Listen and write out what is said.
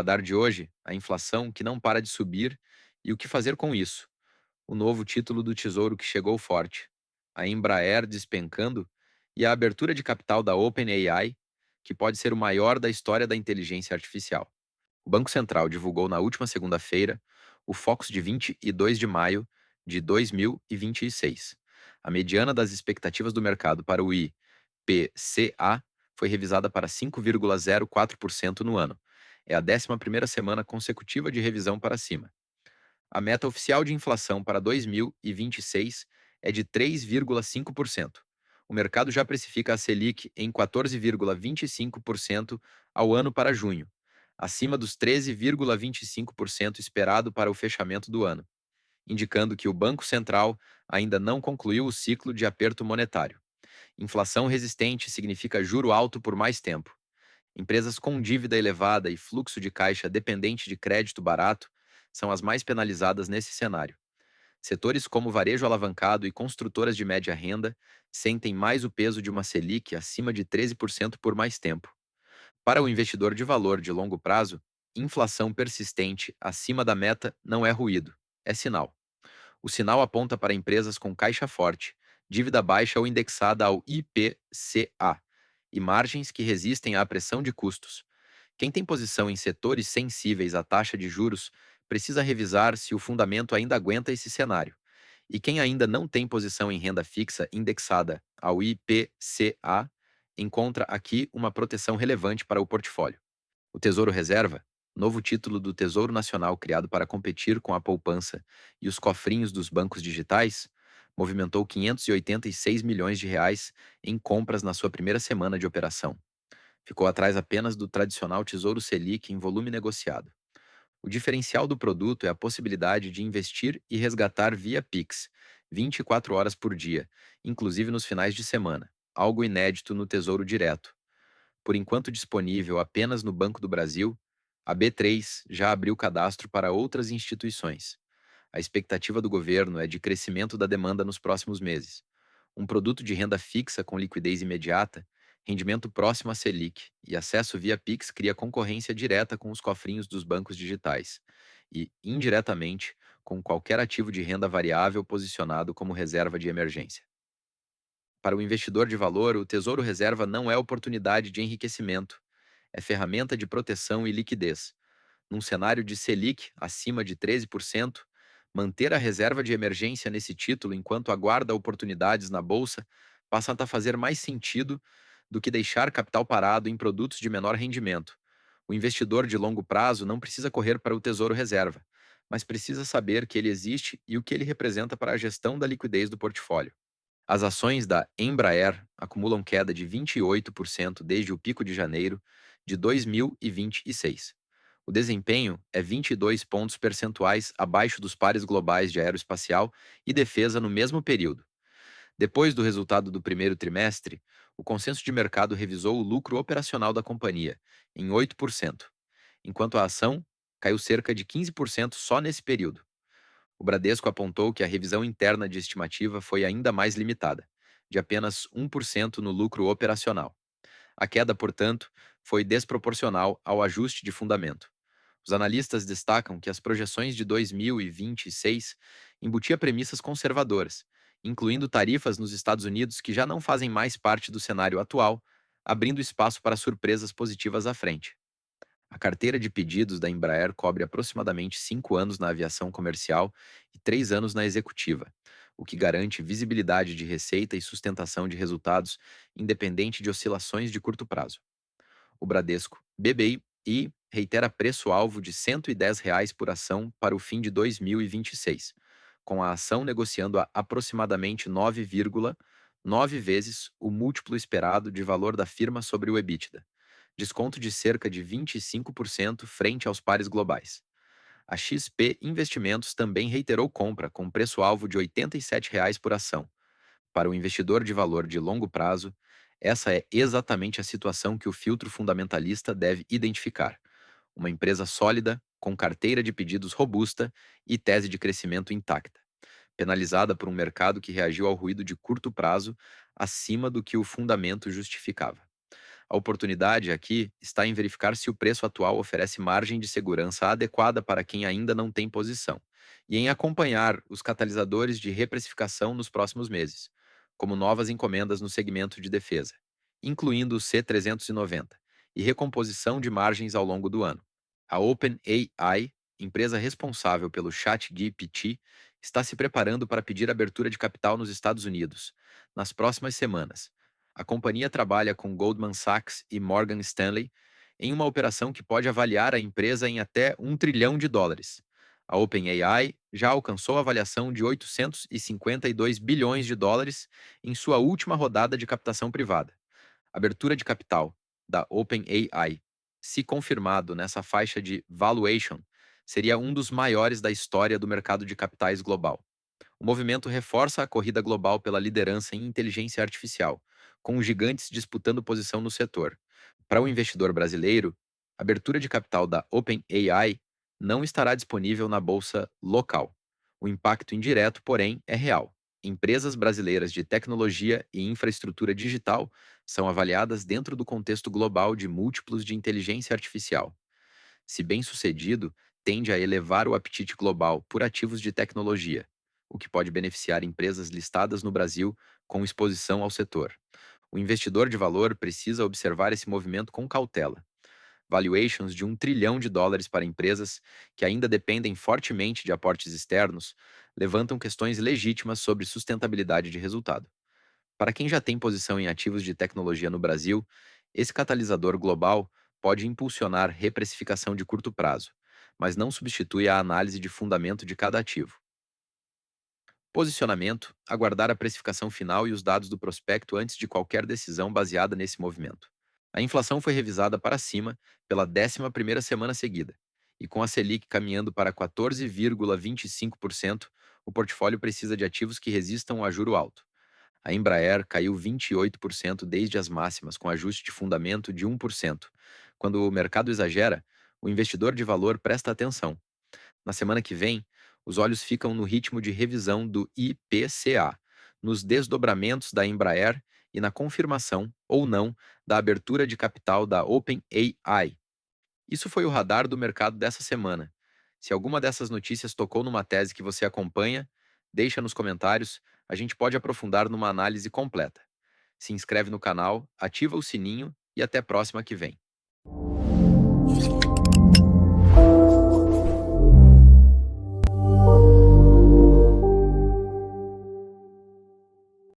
radar de hoje, a inflação que não para de subir e o que fazer com isso. O novo título do Tesouro que chegou forte, a Embraer despencando e a abertura de capital da OpenAI, que pode ser o maior da história da inteligência artificial. O Banco Central divulgou na última segunda-feira o Focus de 22 de maio de 2026. A mediana das expectativas do mercado para o IPCA foi revisada para 5,04% no ano. É a 11ª semana consecutiva de revisão para cima. A meta oficial de inflação para 2026 é de 3,5%. O mercado já precifica a Selic em 14,25% ao ano para junho, acima dos 13,25% esperado para o fechamento do ano, indicando que o Banco Central ainda não concluiu o ciclo de aperto monetário. Inflação resistente significa juro alto por mais tempo. Empresas com dívida elevada e fluxo de caixa dependente de crédito barato são as mais penalizadas nesse cenário. Setores como varejo alavancado e construtoras de média renda sentem mais o peso de uma Selic acima de 13% por mais tempo. Para o investidor de valor de longo prazo, inflação persistente acima da meta não é ruído, é sinal. O sinal aponta para empresas com caixa forte, dívida baixa ou indexada ao IPCA e margens que resistem à pressão de custos. Quem tem posição em setores sensíveis à taxa de juros precisa revisar se o fundamento ainda aguenta esse cenário. E quem ainda não tem posição em renda fixa indexada ao IPCA encontra aqui uma proteção relevante para o portfólio. O Tesouro Reserva, novo título do Tesouro Nacional criado para competir com a poupança e os cofrinhos dos bancos digitais, movimentou 586 milhões de reais em compras na sua primeira semana de operação. Ficou atrás apenas do tradicional Tesouro Selic em volume negociado. O diferencial do produto é a possibilidade de investir e resgatar via Pix, 24 horas por dia, inclusive nos finais de semana, algo inédito no Tesouro Direto. Por enquanto disponível apenas no Banco do Brasil, a B3 já abriu cadastro para outras instituições. A expectativa do governo é de crescimento da demanda nos próximos meses. Um produto de renda fixa com liquidez imediata, rendimento próximo à Selic e acesso via Pix cria concorrência direta com os cofrinhos dos bancos digitais e, indiretamente, com qualquer ativo de renda variável posicionado como reserva de emergência. Para o investidor de valor, o Tesouro Reserva não é oportunidade de enriquecimento, é ferramenta de proteção e liquidez. Num cenário de Selic acima de 13%, manter a reserva de emergência nesse título enquanto aguarda oportunidades na bolsa passa a fazer mais sentido do que deixar capital parado em produtos de menor rendimento. O investidor de longo prazo não precisa correr para o Tesouro Reserva, mas precisa saber que ele existe e o que ele representa para a gestão da liquidez do portfólio. As ações da Embraer acumulam queda de 28% desde o pico de janeiro de 2026. O desempenho é 22 pontos percentuais abaixo dos pares globais de aeroespacial e defesa no mesmo período. Depois do resultado do primeiro trimestre, o consenso de mercado revisou o lucro operacional da companhia em 8%, enquanto a ação caiu cerca de 15% só nesse período. O Bradesco apontou que a revisão interna de estimativa foi ainda mais limitada, de apenas 1% no lucro operacional. A queda, portanto, foi desproporcional ao ajuste de fundamento. Os analistas destacam que as projeções de 2026 embutia premissas conservadoras, incluindo tarifas nos Estados Unidos que já não fazem mais parte do cenário atual, abrindo espaço para surpresas positivas à frente. A carteira de pedidos da Embraer cobre aproximadamente 5 anos na aviação comercial e 3 anos na executiva, o que garante visibilidade de receita e sustentação de resultados independente de oscilações de curto prazo. O Bradesco BBI reitera preço-alvo de R$ 110 por ação para o fim de 2026, com a ação negociando a aproximadamente 9,9 vezes o múltiplo esperado de valor da firma sobre o EBITDA, desconto de cerca de 25% frente aos pares globais. A XP Investimentos também reiterou compra com preço-alvo de R$ 87 por ação. Para o investidor de valor de longo prazo, essa é exatamente a situação que o filtro fundamentalista deve identificar. Uma empresa sólida, com carteira de pedidos robusta e tese de crescimento intacta, penalizada por um mercado que reagiu ao ruído de curto prazo acima do que o fundamento justificava. A oportunidade aqui está em verificar se o preço atual oferece margem de segurança adequada para quem ainda não tem posição, e em acompanhar os catalisadores de reprecificação nos próximos meses, como novas encomendas no segmento de defesa, incluindo o C390, e recomposição de margens ao longo do ano. A OpenAI, empresa responsável pelo ChatGPT, está se preparando para pedir abertura de capital nos Estados Unidos nas próximas semanas. A companhia trabalha com Goldman Sachs e Morgan Stanley em uma operação que pode avaliar a empresa em até US$ 1 trilhão. A OpenAI já alcançou a avaliação de 852 bilhões de dólares em sua última rodada de captação privada. A abertura de capital da OpenAI, se confirmado nessa faixa de valuation, seria um dos maiores da história do mercado de capitais global. O movimento reforça a corrida global pela liderança em inteligência artificial, com os gigantes disputando posição no setor. Para o investidor brasileiro, a abertura de capital da OpenAI não estará disponível na bolsa local. O impacto indireto, porém, é real. Empresas brasileiras de tecnologia e infraestrutura digital são avaliadas dentro do contexto global de múltiplos de inteligência artificial. Se bem-sucedido, tende a elevar o apetite global por ativos de tecnologia, o que pode beneficiar empresas listadas no Brasil com exposição ao setor. O investidor de valor precisa observar esse movimento com cautela. Valuations de US$ 1 trilhão para empresas que ainda dependem fortemente de aportes externos levantam questões legítimas sobre sustentabilidade de resultado. Para quem já tem posição em ativos de tecnologia no Brasil, esse catalisador global pode impulsionar reprecificação de curto prazo, mas não substitui a análise de fundamento de cada ativo. Posicionamento: aguardar a precificação final e os dados do prospecto antes de qualquer decisão baseada nesse movimento. A inflação foi revisada para cima pela 11ª semana seguida, e com a Selic caminhando para 14,25%, o portfólio precisa de ativos que resistam a juro alto. A Embraer caiu 28% desde as máximas, com ajuste de fundamento de 1%. Quando o mercado exagera, o investidor de valor presta atenção. Na semana que vem, os olhos ficam no ritmo de revisão do IPCA, nos desdobramentos da Embraer e na confirmação, ou não, da abertura de capital da OpenAI. Isso foi o radar do mercado dessa semana. Se alguma dessas notícias tocou numa tese que você acompanha, deixa nos comentários, a gente pode aprofundar numa análise completa. Se inscreve no canal, ativa o sininho e até a próxima que vem.